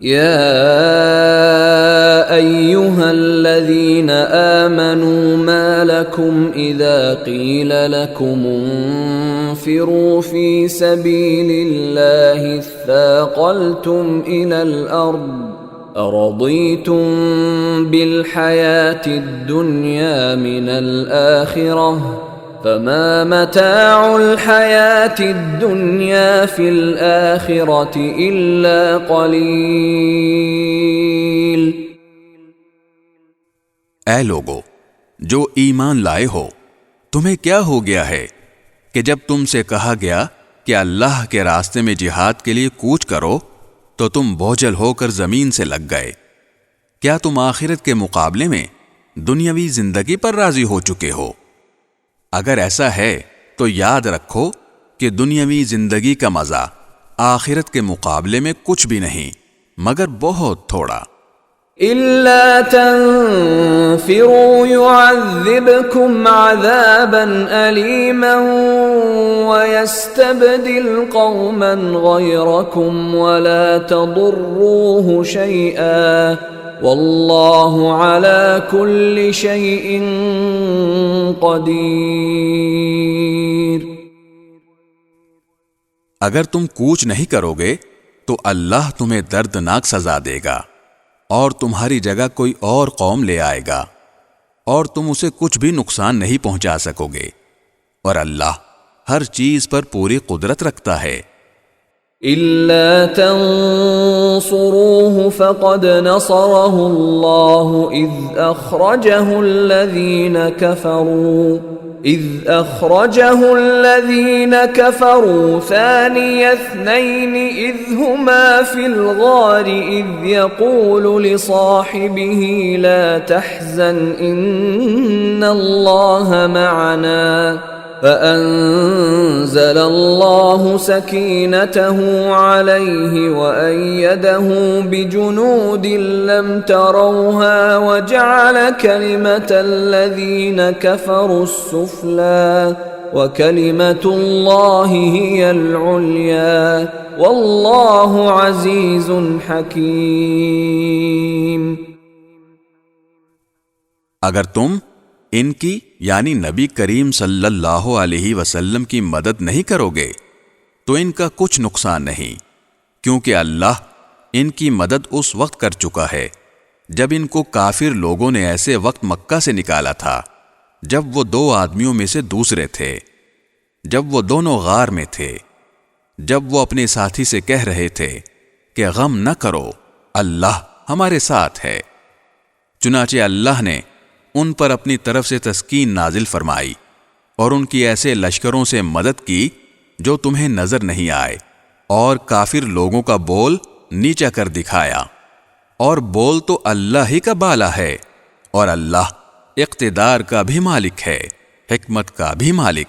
يا أيها الذين آمنوا ما لكم إذا قيل لكم انفروا في سبيل الله اثاقلتم إلى الأرض أرضيتم بالحياة الدنيا من الآخرة فما متاع الحياة الدنيا في الآخرة إلا قليل۔ اے لوگو جو ایمان لائے ہو، تمہیں کیا ہو گیا ہے کہ جب تم سے کہا گیا کہ اللہ کے راستے میں جہاد کے لیے کوچ کرو تو تم بوجھل ہو کر زمین سے لگ گئے؟ کیا تم آخرت کے مقابلے میں دنیاوی زندگی پر راضی ہو چکے ہو؟ اگر ایسا ہے تو یاد رکھو کہ دنیاوی زندگی کا مزہ آخرت کے مقابلے میں کچھ بھی نہیں مگر بہت تھوڑا۔ إِلَّا تَنفِرُوا يُعَذِّبْكُمْ عَذَابًا أَلِيمًا وَيَسْتَبْدِلْ قَوْمًا غَيْرَكُمْ وَلَا تَضُرُّوهُ شَيْئًا وَاللَّهُ عَلَى كُلِّ شَيْءٍ قَدِيرٌ۔ اگر تم کوچ نہیں کرو گے تو اللہ تمہیں دردناک سزا دے گا اور تمہاری جگہ کوئی اور قوم لے آئے گا اور تم اسے کچھ بھی نقصان نہیں پہنچا سکو گے، اور اللہ ہر چیز پر پوری قدرت رکھتا ہے۔ إِلَّا تَنصُرُوهُ فَقَدْ نَصَرَهُ اللَّهُ إِذْ أَخْرَجَهُ الَّذِينَ كَفَرُوا ثَانِيَ اثْنَيْنِ إِذْ هُمَا فِي الْغَارِ إِذْ يَقُولُ لِصَاحِبِهِ لَا تَحْزَنْ إِنَّ اللَّهَ مَعَنَا فَأَنزَلَ اللَّهُ سَكِينَتَهُ عَلَيْهِ وَأَيَّدَهُ بِجُنُودٍ لَّمْ تَرَوْهَا وَجَعَلَ كَلِمَةَ الَّذِينَ كَفَرُوا السُّفْلَىٰ وَكَلِمَةُ اللَّهِ هِيَ الْعُلْيَا وَاللَّهُ عَزِيزٌ حَكِيمٌ۔ اگر تم ان کی یعنی نبی کریم صلی اللہ علیہ وسلم کی مدد نہیں کرو گے تو ان کا کچھ نقصان نہیں، کیونکہ اللہ ان کی مدد اس وقت کر چکا ہے جب ان کو کافر لوگوں نے ایسے وقت مکہ سے نکالا تھا جب وہ دو آدمیوں میں سے دوسرے تھے، جب وہ دونوں غار میں تھے، جب وہ اپنے ساتھی سے کہہ رہے تھے کہ غم نہ کرو، اللہ ہمارے ساتھ ہے۔ چنانچہ اللہ نے ان پر اپنی طرف سے تسکین نازل فرمائی اور ان کی ایسے لشکروں سے مدد کی جو تمہیں نظر نہیں آئے، اور کافر لوگوں کا بول نیچا کر دکھایا، اور بول تو اللہ ہی کا بالا ہے، اور اللہ اقتدار کا بھی مالک ہے، حکمت کا بھی مالک۔